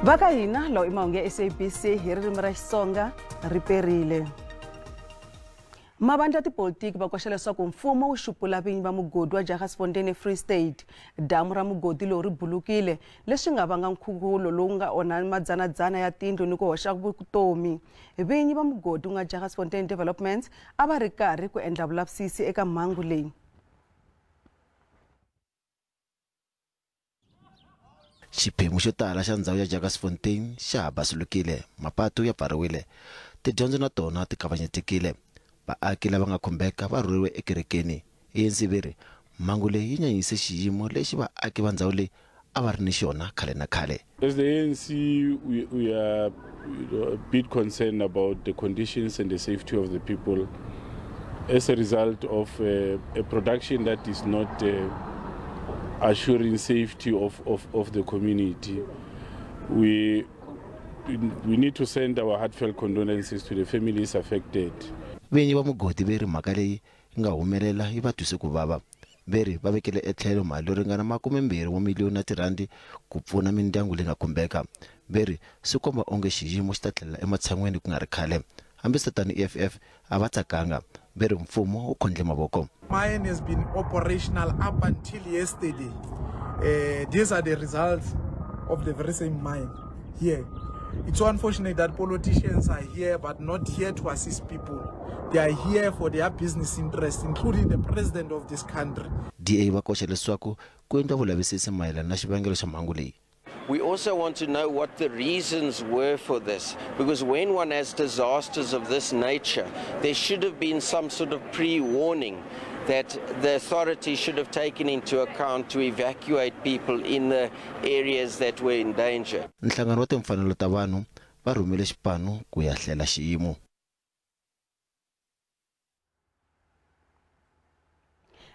Vaka hina lo Mahungu ya SABC hi ririmi ra Xitsonga riperile. Mavandla tipolotiki va koxa leswaku mfumo wu xupula vinyi va mugodi wa Jagasfontein eFree State. Damu ra mugodi lowu ri bulukile leswi nga vanga nkhuvulo lowu nga onha madzanadzana ya tindlu ni ku hoxa vutomi. Vinyi va mugodi ku nga Jagasfontein Development a va ri karhi ku endla vulavisisi eka mhangu leyi. Xiphemu xo tala xa ndzhawu ya Jagasfontein xa ha basulukile, mapatu ya pfariwile, tidyondzo na tona ti kavanyetekile. Vaaki lava nga khumbeka va rhuriwe ekerekeni. Ensiveri mhangu leyi yi nyanyise xiyimo lexi vaaki va ndzhawu leyi a va ri ni xona khale na khale. As the ANC, we are a bit concerned about the conditions and the safety of the people as a result of a production that is not assuring safety of the community. We need to send our heartfelt condolences to the families affected. Vinyi va mugodi veri mhaka leyi nga humelela yi va twise ku vava. Veri va vekele etlhelo mali yo ringana R20 wa miliyoni ku pfuna mindyangu leyi nga khumbeka. Veri swi komba onge xiyimo xi ta tlhelela ematshan'weni ku nga ri khale. Hambisitani EFF a va tsakanga. Veri mfumo wu khondle mavoko. Mine has been operational up until yesterday. These are the results of the very same mine here. It's so unfortunate that politicians are here but not here to assist people. They are here for their business interests, including the president of this country. DA va koxa leswaku ku endla vulavisisi mayelana na xivangelo xa mhangu leyi. We also want to know what the reasons were for this, because when one has disasters of this nature, there should have been some sort of pre-warning that the authorities should have taken into account to evacuate people in the areas that were in danger. Nhlangano wa timfanelo ta vanhu va rhumile xipano ku ya hlela xiyimo.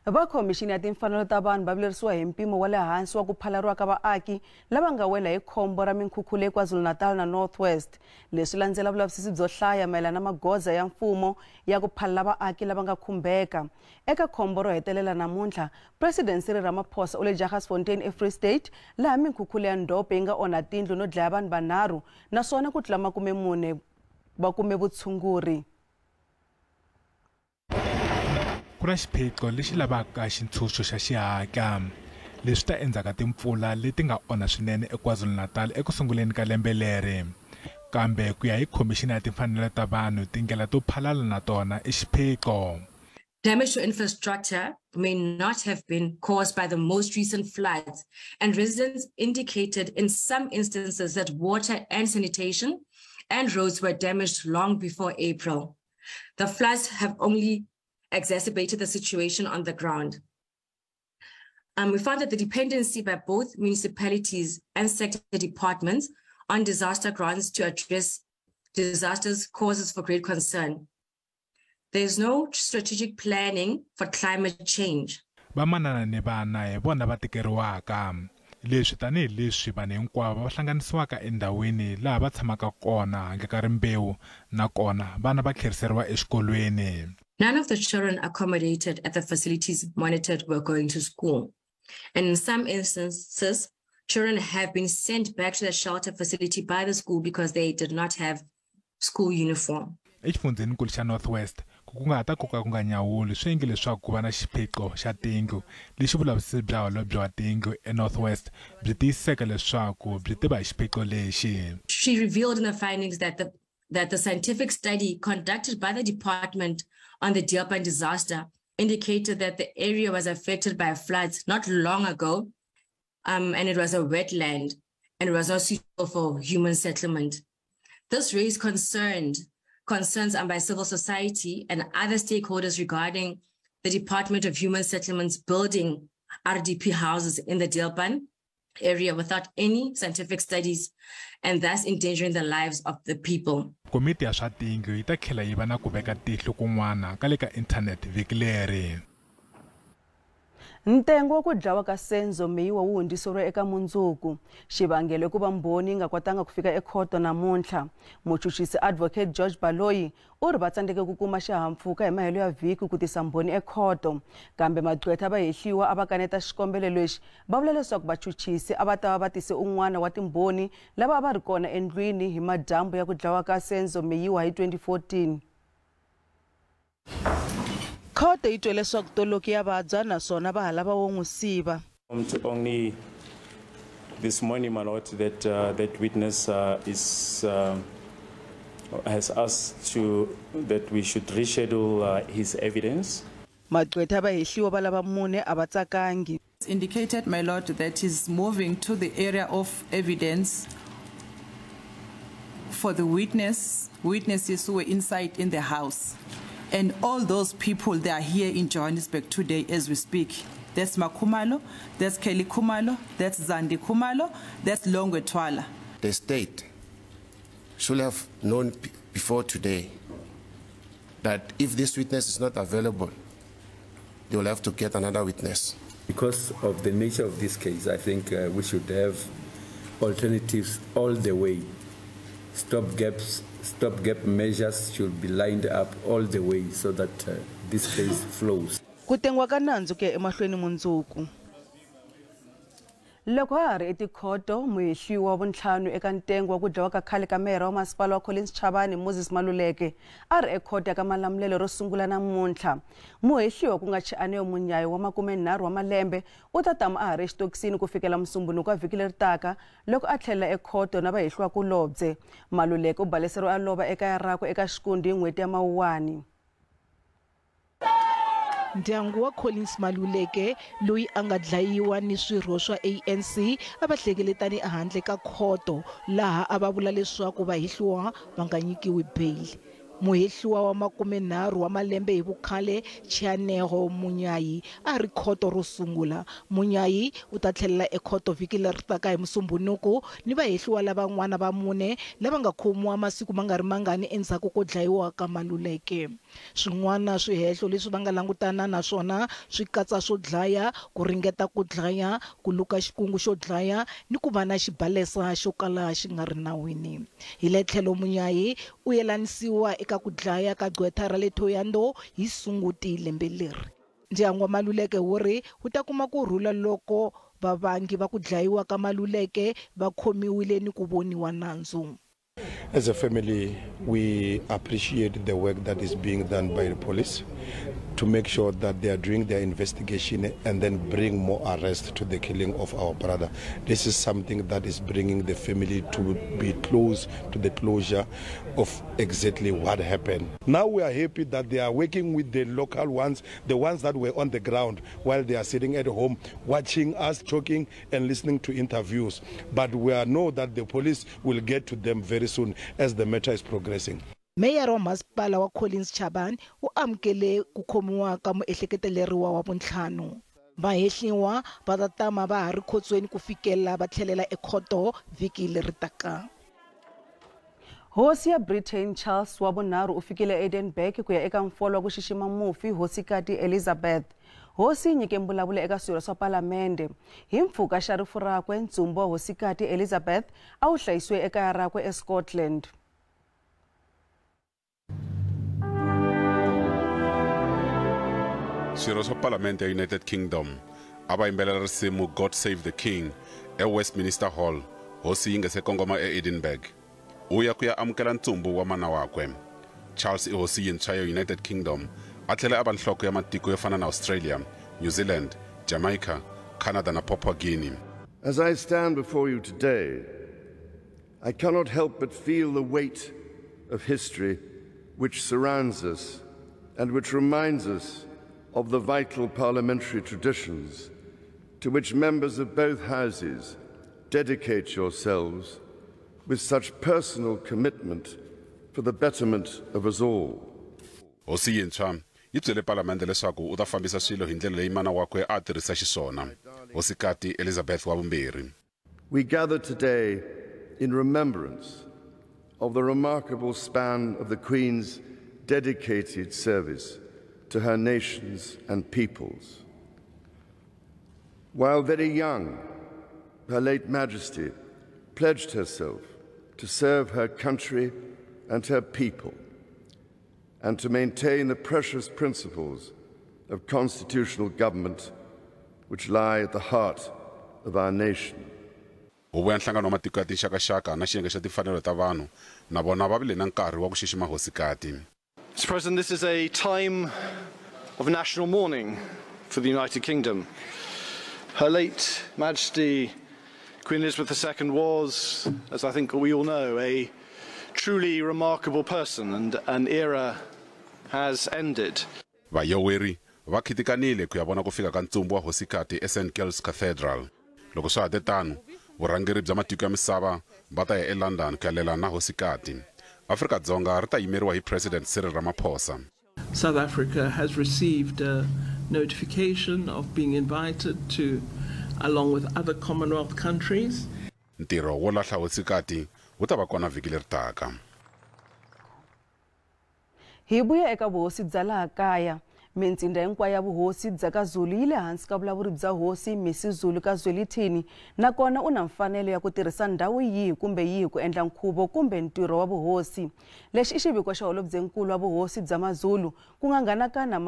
Va khomixini ya timfanelo ta vanhu va vilerisiwa hi mpimo wa le hansi wa ku phalariwa ka vaaki lava nga wela hi khombo ra minkhukhu leyi KwaZulu-Natal na Northwest. Leswi landzela vulavisisi byo hlaya mayelana na magoza ya mfumo ya ku phalela vaaki lava nga khumbeka. Eka khombo ro hetelela namuntlha, President Cyril Ramaphosa u le Jagasfontein eFree State laha minkhukhu leya ndope yi nga onha tindlu no dlaya vanhu vanharhu naswona ku tlula 40 va kume vutshunguri. Ku na xiphiqo lexi lavaka xintshunxo xa xihatla leswi ta endzhaku ka timpfula leti nga onha swinene eKwaZulu-Natal ekusunguleni ka lembe leri. Kambe ku ya hi khomixini ya timfanelo ta vanhu tindlela to phalala na tona i xiphiqo. Damage to infrastructure may not have been caused by the most recent floods, and residents indicated in some instances that water and sanitation and roads were damaged long before April. The floods have only exacerbated the situation on the ground. We found that the dependency by both municipalities and sector departments on disaster grants to address disasters causes for great concern. There is no strategic planning for climate change. Vamanana ni vana hi vona va tikeriwaka. Leswi tanihi leswi vanhu hinkwavo va hlanganisiwaka endhawini laha va tshamaka kona handle ka rimbewu nakona vana va tlheriseriwa exikolweni. None of the children accommodated at the facilities monitored were going to school. And in some instances, children have been sent back to the shelter facility by the school because they did not have school uniform. Exifundzhenikulu xa Northwest, ku nga ta koka ku nga nyawuli swi endle leswaku ku va na xiphiqo xa tindlu lexi vulavisisi bya holobye wa tindlu eNorthwest byi tiyisiseka leswaku byi tiva hi xiphiqo lexi. She revealed in the findings that the scientific study conducted by the department on the Edinburg disaster indicated that the area was affected by floods not long ago, and it was a wetland, and it was not suitable for human settlement. This raised concerns by civil society and other stakeholders regarding the Department of Human Settlements building RDP houses in the Edinburg area without any scientific studies, and thus endangering the lives of the people. Komiti ya swa tindlu yi ta tlhela yi va na ku veka tihlo kun'wana ka le ka inthanete vhiki leri. Ntengo wa ku dlawa ka Senzo Meyiwa Wu hundziseriwe eka mundzuku. Xivangelo ku va mbhoni nga kotanga ku fika ekhoto namuntlha. Muchuchisi advocate George Baloyi u ri va tsandzeke ku kuma xihahampfhuka hi mahelo ya vhiki ku tisa mbhoni ekhoto. Kambe magqwetha Vahehliwa a va kaneta xikombelo lexi va vula leswaku vachuchisi a va ta va va tise un'wana wa timbhoni lava a va ri kona endlwini hi madyambu ya ku dlawa ka Senzo Meyiwa hi 2014. Khoto yi twe leswaku toloki ya vabya naswona va halava wo n'wi siva. Only this morning, my lord, that witness has asked that we should reschedule his evidence. Magqwetha Vahehliwa va lava mune a va tsakangi. It's indicated, my lord, that he's moving to the area of evidence for the witnesses who were inside in the house. And all those people, they are here in Johannesburg today as we speak. That's Makhumalo, that's Kelly Khumalo, that's Zandi Khumalo, that's Longwe Twala. The state should have known before today that if this witness is not available, they will have to get another witness. Because of the nature of this case, I think we should have alternatives all the way. Stopgap measures should be lined up all the way so that this case flows. Kutengwa ka nandzu ke emahlweni mundzuku. Loko ha ri etikhoto Muhehliwa wa vuntlhanu eka Ntengo wa ku dlawa ka khale ka mera wa masipala wa Collins Chabane Moses Maluleke a ri ekhoto ya ka malamulelo ro sungula namuntlha. Muhehliwa ku nga Chianeo Munyayi wa 30 wa malembe u ta tama a ha ri exitokisini ku fikela Musumbunuko wa vhiki leri taka loko a tlhelela ekhoto na Vahehliwa kulobye. Maluleke u baleseriwe a lova ekaya rakwe eka Xikundi hi n'hweti ya Mawuwani. Ndyangu wa Collins Maluleke loyi a nga dlayiwa ni swirho swa ANC a va hlekeletani ehandle ka khoto laha a va vula leswaku Vahehliwa va nga nyikiwi bail. Muhehliwa wa 30 wa malembe hi vukhale Chianeo Munyayi a ri khoto ro sungula. Munyayi u ta tlhelela ekhoto vhiki leri taka hi Musumbunuko ni Vahehliwa lavan'wana va mune lava nga khomiwa masiku ma nga ri mangani endzhaku ko dlayiwa ka Maluleke. Swin'wana swihehlo leswi va nga langutana na swona swi katsa swo dlaya, ku ringeta ku dlaya, ku luka xikungu xo dlaya ni ku va na xibalesa xo kala xi nga ri nawini. Hi le tlhelo Munyayi u yelanisiwa eka ku dlaya ka gqwetha ra le Thohoyandou hi Sunguti lembe leri. Ndyangu wa Maluleke wu ri wu ta kuma kurhula loko vavangi va ku dlayiwa ka Maluleke va khomiwile ni ku voniwa nandzu. As a family, we appreciate the work that is being done by the police to make sure that they are doing their investigation and then bring more arrests to the killing of our brother. This is something that is bringing the family to be close to the closure of exactly what happened. Now we are happy that they are working with the local ones, the ones that were on the ground while they are sitting at home, watching us talking and listening to interviews. But we know that the police will get to them very soon as the matter is progressing. Mayor wa masipala wa Collins Chabane u amukele ku khomiwa ka muehleketeleriwa wa vuntlhanu. Vahehliwa va ta tama va ha ri khotsweni ku fikela va tlhelela ekhoto vhiki leri taka. Hosi ya Britain Charles wa vunharhu u fikile Edinburg ku ya eka mfolo wa ku xixima mufi Hosikati Elizabeth. Hosi yi nyike mbulavulo eka swirho swa palamende. Hi mpfhuka xa rifu rakwe ntsumbu wa Hosikati Elizabeth a wu hlayisiwe ekaya rakwe eScotland. Swirho swa palamende ya United Kingdom a va yimbelela risimu God Save the King eWestminster Hall. Hosi yi nga se kongoma eEdinburg. U ya ku ya amukela ntsumbu wa mana wakwe. Charles i hosi yintshwa ya United Kingdom a tlhela a va nhloko ya matiko yo fana na Australia, New Zealand, Jamaica, Canada na Papua Guinea. As I stand before you today, I cannot help but feel the weight of history which surrounds us and which reminds us of the vital parliamentary traditions to which members of both houses dedicate yourselves with such personal commitment for the betterment of us all. Hosi yintshwa yi byele palamende leswaku u ta fambisa swilo hi ndlela leyi mana wakwe a tirhisa xiswona. Hosikati Elizabeth wa vumbirhi. We gather today in remembrance of the remarkable span of the Queen's dedicated service to her nations and peoples. While very young, Her late Majesty pledged herself to serve her country and her people, and to maintain the precious principles of constitutional government which lie at the heart of our nation. Huvo ya nhlangano wa matiko ya tinxakaxaka na xiyenge xa timfanelo ta vanhu na vona va vile na nkarhi wa ku xixima Hosikati. Mr. President, this is a time of national mourning for the United Kingdom. Her late Majesty Queen Elizabeth II was, as I think we all know, a truly remarkable person, and an era has ended. Vayoweri va khitikanile ku ya vona ku fika ka ntsumbu wa Hosikati eSt Giles Cathedral. Loko swa ha te tano, vurhangeri bya matiko ya misava va ta ya eLondon ku ya lela na Hosikati. Afrika-Dzonga ri ta yimeriwa hi President Cyril Ramaphosa. South Africa has received a notification of being invited to, along with other Commonwealth countries. Ntiro wo lahla Hosikati wu ta va kona vhiki leri taka. Hi vuya eka vuhosi bya laha kaya. Mintsinda hinkwayo ya vuhosi bya ka Zulu yi le hansi ka vulavuri bya hosi Misi Zulu ka Zwelithini, nakona u na mfanelo ya ku tirhisa ndhawu yihi kumbe yihi ku endla nkhuvo kumbe ntirho wa vuhosi. Lexi i xiviko xa holobyenkulu wa vuhosi bya maZulu ku nga Nghanakana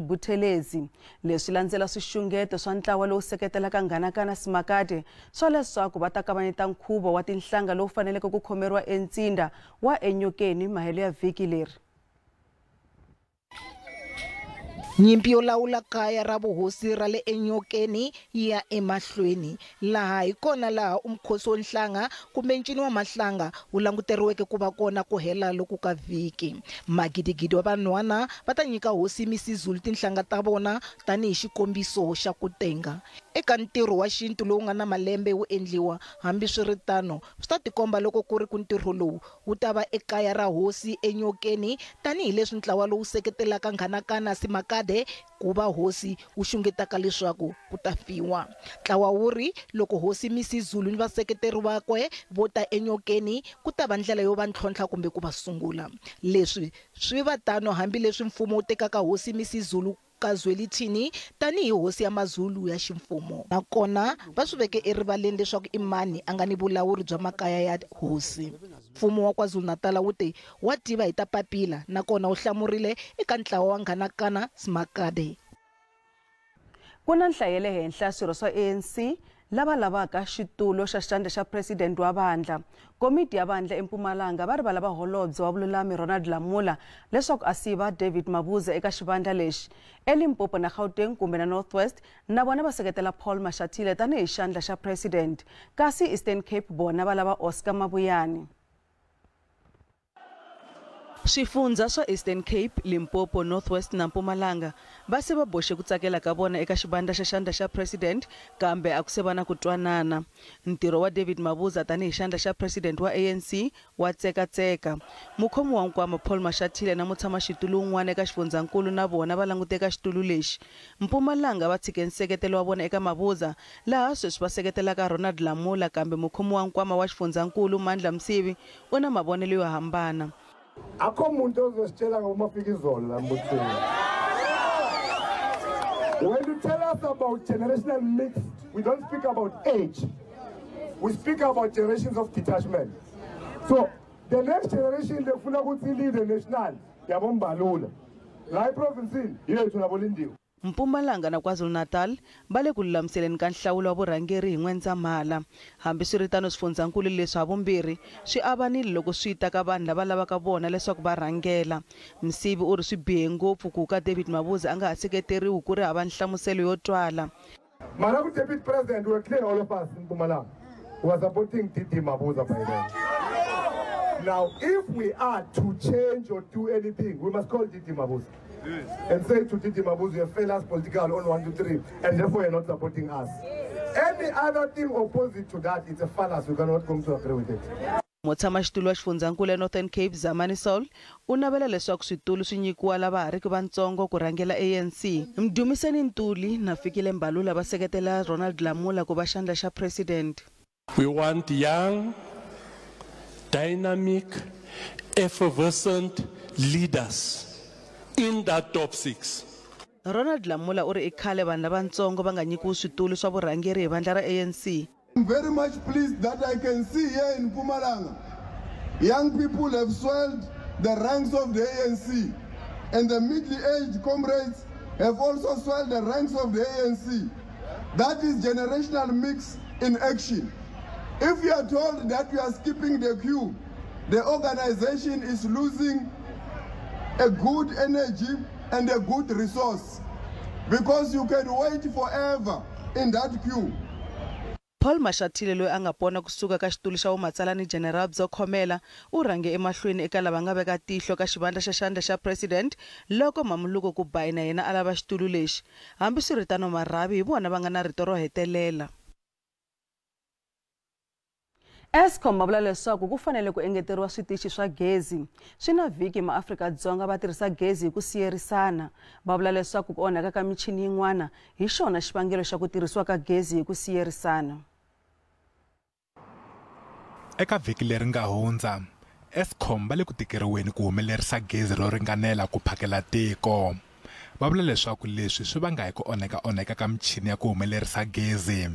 Buthelezi. Leswi landzela swixungeto swa ntlawa lowu seketelaka Nghanakana Simakade swa leswaku va ta kavanyeta nkhuvo wa tinhlanga lowu faneleke ku khomeriwa entsinda wa enyokeni mahelo ya vhiki leri. Nyimpi yo lawula kaya ra vuhosi ra le enyokeni ya emahlweni, laha hi kona laha umkhosi wo nhlanga kumbe ncini wa mahlanga wu languteriweke ku va kona ku hela loku ka vhiki. Magidigidi wa vanhwana va ta nyika hosi Misi Zulu tinhlanga ta vona tanihi xikombiso xa ku tenga. Eka ntirho wa xintu lowu nga na malembe wu endliwa, hambi swiritano swi ta tikomba loko ku ri ku ntirho lowu wu ta va ekaya ra hosi enyokeni tanihi leswi ntlawa lowu seketelaka Nghanakana Simakade ku va hosi wu xungetaka leswaku ku ta fiwa. Ntlawa wu ri loko hosi Misi Zulu ni vaseketeri vakwe vo ta enyokeni ku ta va ndlela yo va ntlhontlha kumbe ku va sungula. Leswi swi va tano hambi leswi mfumo wu tekaka hosi Misi Zulu ka Zwelithini tanihi hosi ya maZulu ya ximfumo, nakona va swi veke erivaleni leswaku i mani a nga ni vulawuri bya makaya ya hosi. Mfumo wa KwaZulu-Natal wu te wa tiva hi ta papila, nakona wu hlamurile eka ntlawa wa Nghanakana Simakade. Ku na nhlayele henhla swirho swa ANC lava lavaka xitulo xa xandla xa president wa Vandla. Komiti ya Vandla eMpumalanga va ri va lava holobye wa vululami Ronald Lamula leswaku a siva David Mabuza eka xivandla lexi. eLimpopo na Gauteng kumbe na Northwest na vona va seketela Paul Mashatile tanihi xandla xa president, kasi Eastern Cape bona va lava Oscar Mabuyane. Swifundza swa Eastern Cape, Limpopo, Northwest na Mpumalanga va se va boxe ku tsakela ka vona eka xivandla xa xandla xa president, kambe a ku se va na ku twanana. Ntirho wa David Mabuza tanihi xandla xa president wa ANC wa tsekatseka. Mukhomi wa nkwama Paul Mashatile na mutshamaxitulu wun'wana eka xifundzankulu na vona va languteka xitulu lexi. Mpumalanga va tshike nseketelo wa vona eka Mabuza, laha sweswi va seketelaka Ronald Lamula, kambe mukhomi wa nkwama wa xifundzankulu Mandla Msivi u na mavonelo yo hambana. Akho umuntu ozositshela ngomafika izolo la mbuthweni. When you tell us about generational mix, we don't speak about age. We speak about generations of detachment. So the next generation lefuna ukuthi lead the national yabombalula. La province yethu nabolindiwe. Mpumalanga na KwaZulu-Natal va le ku lulamiseleni ka nhlawulo wa vurhangeri hi N'wendzamhala. Hambi swiritano swifundzankulu leswi havumbirhi swi avanile loko swi ta ka vanhu lava lavaka vona leswaku va rhangela. Msivi u ri swi bihe ngopfu ku ka David Mabuza a nga ha seketeriwi ku ri hava nhlamuselo yo twala. Mara ku David president were clear all of us in Mpumalanga who are supporting DD Mabuza by then. Now if we are to change or do anything, we must call DD Mabuza. And say to Titi Mabuza, you fail us political on 1, 2, 3, and therefore you're not supporting us. Any other thing opposite to that, it's a fallacy. We cannot come to agree with it. Mutshamaxitulu wa xifundzankulu ya Northern Cape Zamani Saul u navela leswaku switulu swi nyikiwa lava ha riki vantsongo ku rhangela ANC. Mdumiseni Ntuli na Fikile Mbalula va seketela Ronald Lamula ku va xandla xa president. We want young, dynamic, effervescent leaders in that top 6. Ronald Lamula uri ikhale vanhu lavatsongo va nga nyikiwi switulu swa vurhangeri hi vandla ra ANC. I'm very much pleased that I can see here in Mpumalanga, young people have swelled the ranks of the ANC, and the middle-aged comrades have also swelled the ranks of the ANC. That is generational mix in action. If you are told that you are skipping the queue, the organization is losing a good energy and a good resource, because you can wait forever in that queue. Paul Mashatile loyi a nga pona kusuka ka xitulu xa vumatsalani General Bzo Khomela u rhange emahlweni eka lava nga veka tihlo ka xivandla xa xandla xa president loko Mamuluko ku bayi na yena a lava xitulu lexi. Hambi swiritano marhavi hi vona va nga na rito ro hetelela. Eskom va vula leswaku ku fanele ku engeteriwa switichi swa gezi. Swi na vhiki maAfrika-Dzonga va tirhisa gezi hi ku siyerisana. Va vula leswaku ku onhaka ka michini yin'wana hi xona xivangelo xa ku tirhisiwa ka gezi hi ku siyerisana. Eka vhiki leri nga hundza, Eskom va le ku tikeriweni ku humelerisa gezi ro ringanela ku phakela tiko. Va vula leswaku leswi swi vanga hi ku onheka ka michini ya ku humelerisa gezi.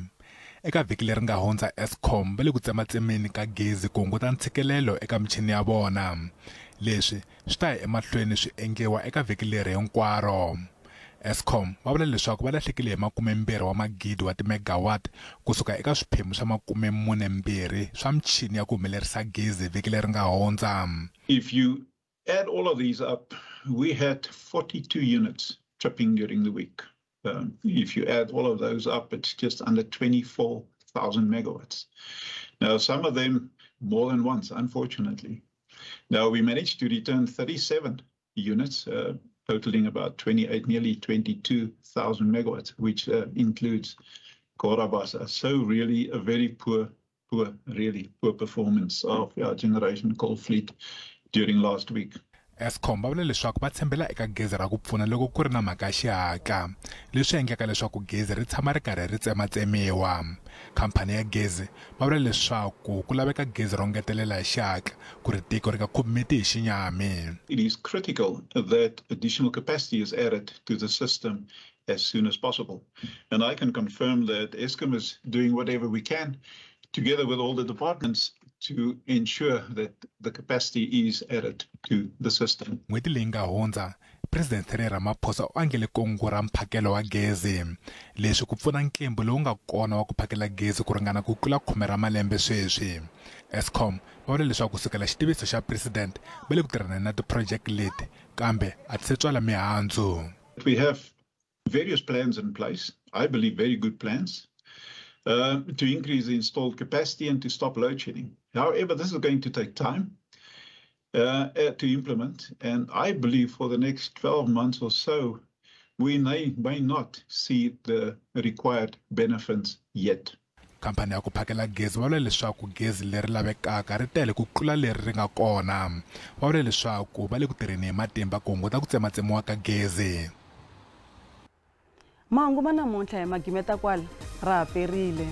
Eka vhiki leri nga hundza Eskom va le ku tsematsemeni ka gezi ku hunguta ntshikelelo eka michini ya vona. Leswi swi ta ya emahlweni swi endliwa eka vhiki leri hinkwaro. Eskom va vula leswaku va lahlekile hi 20 wa magidi wa timegawatt kusuka eka swiphemu swa 42 swa michini ya ku humelerisa gezi vhiki leri nga hundza. If you add all of these up, we had 42 units tripping during the week. If you add all of those up, it's just under 24,000 megawatts. Now, some of them more than once, unfortunately. Now, we managed to return 37 units, totaling about 28, nearly 22,000 megawatts, which includes Korabasa. So really a very poor performance of our generation coal fleet during last week. Eskom va vula leswaku va tshembela eka gezi ra ku pfuna loko ku ri na mhaka ya xihatla leswi endlaka leswaku gezi ri tshama ri karhi ri tsematsemiwa. Khampani ya gezi va vula leswaku ku laveka gezi ro ngetelela hi xihatla ku ri tiko ri nga khometi hi xinyami. It is critical that additional capacity is added to the system as soon as possible. And I can confirm that Eskom is doing whatever we can together with all the departments to ensure that the capacity is added to the system. N'hweti leyi nga hundza, President Cyril Ramaphosa u angele kungu ra mphakelo wa gezi. Leswi ku pfuna nkembo lowu nga kona wa ku phakela gezi ku ringana ku tlula 10 ra malembe sweswi. Eskom va vula leswaku kusukela xitiviso xa president va le ku tirhana na ti-project leti kambe a ti se tswala mihandzu. We have various plans in place, I believe very good plans, to increase the installed capacity and to stop load shedding. However, this is going to take time to implement, and I believe for the next 12 months or so, we may not see the required benefits yet. Khampani ya ku phakela gezi va vula leswaku gezi leri lavekaka ri tele ku tlula leri ri nga kona. Va vula leswaku va le ku tirheni hi matimba ku hunguta ku tsematsemiwa ka gezi. Mahungu ma namuntlha hi magimeta kwala ra haperile.